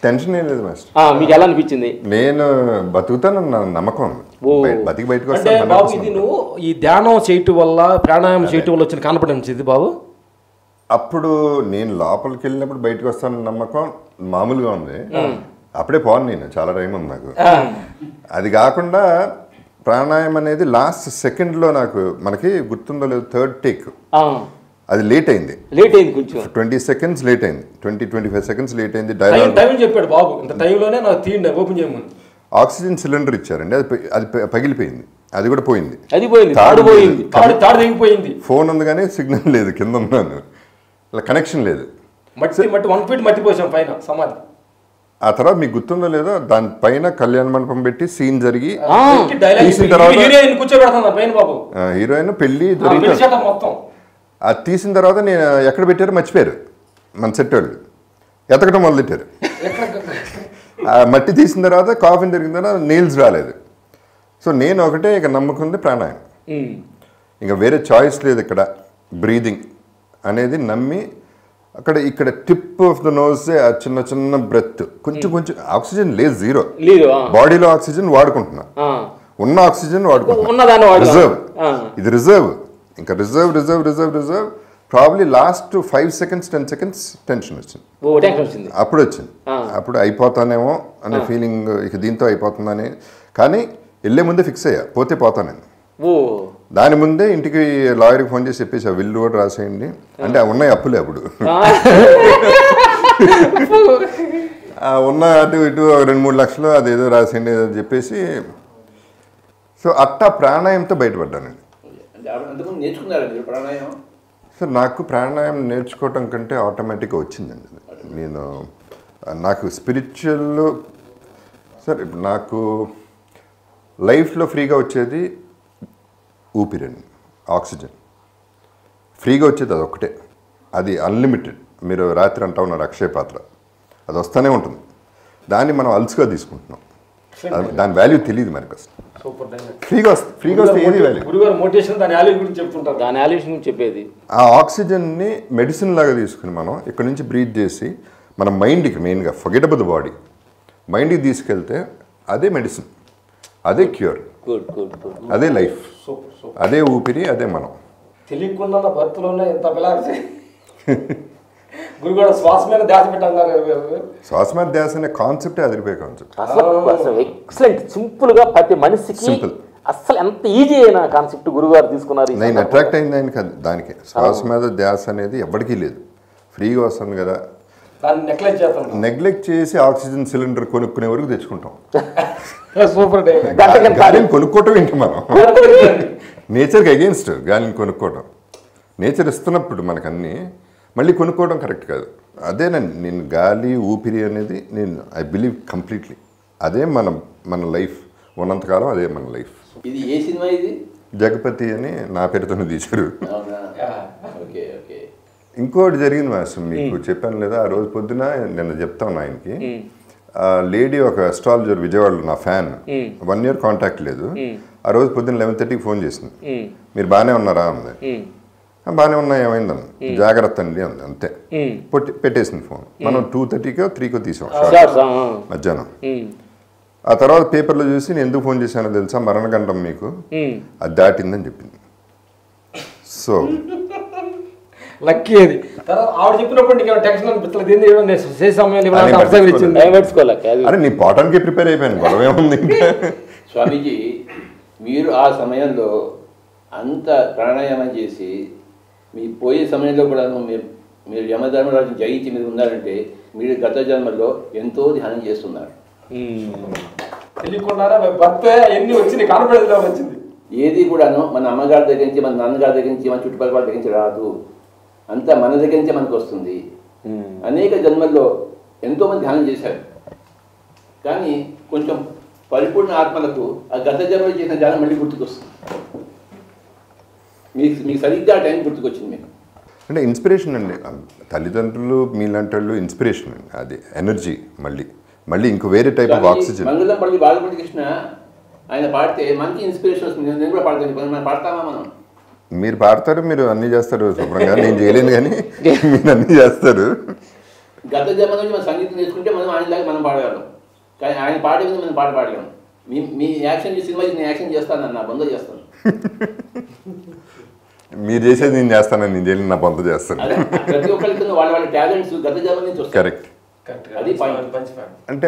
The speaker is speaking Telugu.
టెన్షన్ ఏం లేదు మాస్టర్. మీకు ఎలా అనిపించింది? నేను బతుకుతానన్న నమ్మకం, బయటకు అంటే బాబు ఇది నువ్వు ఈ ధ్యానం చేయటం వల్ల ప్రాణాయామం చేయటం వల్ల వచ్చిన కాన్ఫిడెన్స్ ఇది బాబు? అప్పుడు నేను లోపలికి వెళ్ళినప్పుడు బయటకు వస్తానన్న నమ్మకం మామూలుగా ఉంది. అప్పుడే పోను, నేను చాలా టైం ఉంది నాకు. అది కాకుండా ప్రాణాయామం అనేది లాస్ట్ సెకండ్లో నాకు, మనకి గుర్తుందో లేదు, థర్డ్ టేక్ అది లేట్ అయింది కొంచెం 20 seconds లేట్ అయింది, 20-25 seconds లేట్ అయింది. టైం చెప్పాడు బాబు, ఇంత టైంలోనే నాకు తీయండి ఓపెన్ చేయమని. ఆక్సిజన్ సిలిండర్ ఇచ్చారండి, అది పగిలిపోయింది, అది కూడా పోయింది. ఫోన్ ఉంది కానీ సిగ్నల్ లేదు, కింద ఉన్నాను, కనెక్షన్ లేదు. మట్టి 1 feet మట్టి పోసాం పైన సమాధి. ఆ తర్వాత మీకు గుర్తుందో లేదో, దానిపైన కళ్యాణ మండపం పెట్టి సీన్ జరిగి హీరోయిన్ పెళ్లి మొత్తం అది తీసిన తర్వాత నేను ఎక్కడ పెట్టారో మర్చిపోయారు మన సెట్ వాళ్ళు, ఎతకడం మొదలెట్టారు. మట్టి తీసిన తర్వాత కాఫీని జరిగిన తర్వాత నెయిల్స్ రాలేదు. సో నేను ఒకటే ఇక నమ్ముకుంది ప్రాణాయామం, ఇంకా వేరే చాయిస్ లేదు. ఇక్కడ బ్రీదింగ్ అనేది నమ్మి ఇక్కడ టిప్ ఆఫ్ ద నోస్ చిన్న చిన్న బ్రెత్, కొంచెం ఆక్సిజన్ లేదు, జీరో. బాడీలో ఆక్సిజన్ వాడుకుంటున్నా, ఉన్న ఆక్సిజన్ వాడుకుంటున్నా, రిజర్వ్. ఇది రిజర్వ్, ఇంకా reserve. Probably last 5 seconds 10 seconds tension వచ్చింది. అప్పుడు అయిపోతానేమో అనే ఫీలింగ్, ఇక దీంతో అయిపోతుందని. కానీ వెళ్ళే ముందే ఫిక్స్ అయ్యా, పోతే పోతానని. దాని ముందే ఇంటికి లాయర్కి ఫోన్ చేసి చెప్పేసి విల్లు కూడా రాసేయండి అంటే, ఉన్నాయి అప్పులే అప్పుడు, ఉన్న అటు ఇటు 2-3 లక్షలు అదేదో రాసేయండి అని చెప్పేసి. సో అట్టా ప్రాణాయంతో బయటపడ్డానండి. సార్ నాకు ప్రాణాయామం నేర్చుకోవటం కంటే ఆటోమేటిక్గా వచ్చిందండి. నాకు స్పిరిచువల్ సార్, ఇప్పుడు నాకు లైఫ్లో ఫ్రీగా వచ్చేది ఊపిరండి, ఆక్సిజన్ ఫ్రీగా వచ్చేది అదొక్కటే. అది అన్లిమిటెడ్. మీరు రాత్రి అంటా ఉన్నారు అక్షయ పాత్ర, అది వస్తూనే ఉంటుంది. దాన్ని మనం అలుసుగా తీసుకుంటున్నాం, దాని వాల్యూ తెలియదు మనకు అసలు. ఫ్రీగా వస్తే ఏది వాల్యూ? చెప్పేది ఆ ఆక్సిజన్ని మెడిసిన్ లాగా తీసుకుని మనం ఇక్కడ నుంచి బ్రీత్ చేసి మన మైండ్కి, మెయిన్గా ఫర్గెట్ అబౌట్ ద బాడీ, మైండ్కి తీసుకెళ్తే అదే మెడిసిన్, అదే క్యూర్, అదే లైఫ్, అదే ఊపిరి, అదే మనం. తెలియకుండా భర్తలోనే ఎంత గురుగారు శ్వాస మీద ధ్యాస పెట్టారు. శ్వాస మీద ధ్యాస అనే కాన్సెప్టే అదిరిపోయే కాన్సెప్ట్. ఎక్సలెంట్, సింపుల్ గా ప్రతి మనిషికి అసలు ఎంత ఈజీ అయిన కాన్సెప్ట్ గురుగారు తీసుకున్నారు. నేను అట్రాక్ట్ అయింది ఆయనకి దానికి. శ్వాస మీద ధ్యాస అనేది ఎవరికీ లేదు, ఫ్రీగా వస్తుంది కదా. నెగ్లెక్ట్ చేసి ఆక్సిజన్ సిలిండర్ కొనుక్కునే వరకు తెచ్చుకుంటాం. గాలిని కొనుక్కోవటం ఏంటి మనం? నేచర్కి అగేన్స్ట్ గాలిని కొనుక్కోవటం. నేచర్ ఇస్తున్నప్పుడు మనకన్నీ మళ్ళీ కొనుక్కోవడం కరెక్ట్ కాదు. అదేనండి నేను గాలి ఊపిరి అనేది ఐ బిలీవ్ కంప్లీట్లీ అదే మన లైఫ్ ఉన్నంతకాలం, అదే మన లైఫ్. ఇది ఏ సినిమా? ఇది జగపతి అని నా పేరుతోనే తీశారు. ఇంకోటి జరిగింది మాస్టర్, మీకు చెప్పాను లేదా, ఆ రోజు పొద్దున నిన్న చెప్తాను ఆయనకి. లేడీ ఒక అస్ట్రాలజర్ విజయవాడలో, నా ఫ్యాన్, 1 year కాంటాక్ట్ లేదు. ఆ రోజు పొద్దున్న 11:30కి ఫోన్ చేసింది, మీరు బాగానే ఉన్నారా అంది. బాగానే ఉన్నా, ఏమైందని, జాగ్రత్త అండి అంది, అంతే. పెట్టేసింది ఫోన్. మనం 2:30కో 3కో తీసాం మధ్యాహ్నం. ఆ తర్వాత పేపర్లో చూసి నేను ఎందుకు ఫోన్ చేశానో తెలుసా, మరణగండం మీకు అది దాటిందని చెప్పింది. సో లక్కీ అది. ఆవిడ చెప్పినప్పుడు అరే నీ పోవటానికి ప్రిపేర్ అయిపోయాను, గొడవ ఏముంది. స్వామీజీ మీరు ఆ సమయంలో అంత ప్రాణాయామం చేసి మీ పోయే సమయంలో కూడా మీరు యమధర్మరాజు జయించి మీరు ఉన్నారంటే మీరు గత జన్మలో ఎంతో ధ్యానం చేస్తున్నారు. ఏది కూడాను మన అమ్మగారి దగ్గర నుంచి, మన నాన్నగారి దగ్గర నుంచి, మన చుట్టుపక్కల వాళ్ళ దగ్గర నుంచి రాదు, అంతా మన దగ్గర నుంచే మనకు వస్తుంది. అనేక జన్మల్లో ఎంతోమంది ధ్యానం చేశారు, కానీ కొంచెం పరిపూర్ణ ఆత్మలకు ఆ గత జన్మలో చేసిన ధ్యానం మళ్ళీ గుర్తుకొస్తుంది. మీకు సరిగ్గా టైం గుర్తుకొచ్చింది మీకు. అంటే ఇన్స్పిరేషన్ అండి, తల్లిదండ్రులు మీలాంటి వాళ్ళు ఇన్స్పిరేషన్ అండి, అది ఎనర్జీ. మళ్ళీ ఇంకో వేరే type of oxygen. Mangalampalli Balapathi Krishna ఆయన పాడితే మనకి ఇన్స్పిరేషన్ వస్తుంది. నేను కూడా పాడతాను, మనం పాడతామా? మనం మీరు పాడతారు, మీరు అన్నీ చేస్తారు శుభ్రంగా, నేను చేయలేను కానీ మీరు అన్నీ చేస్తారు. గత జన్మ నుంచి మనం సంగీతం నేర్చుకుంటే మనం ఆయనలాగా మనం పాడగలం, కానీ ఆయన పాడే మీద మనం పాట పాడలేము. మీ యాక్షన్ సినిమా నేను యాక్షన్ చేస్తాను, నా బంధు చేస్తాను. మీరు చేసేది నేను చేస్తానని, నేను చేయలేదు నా బంధు చేస్తాను. అదే ప్రతి ఒక్కరికి వాళ్ళ టాలెంట్స్ గత జన్మ నుంచి వస్తాయి. కరెక్ట్. అది పాయింట్. అంటే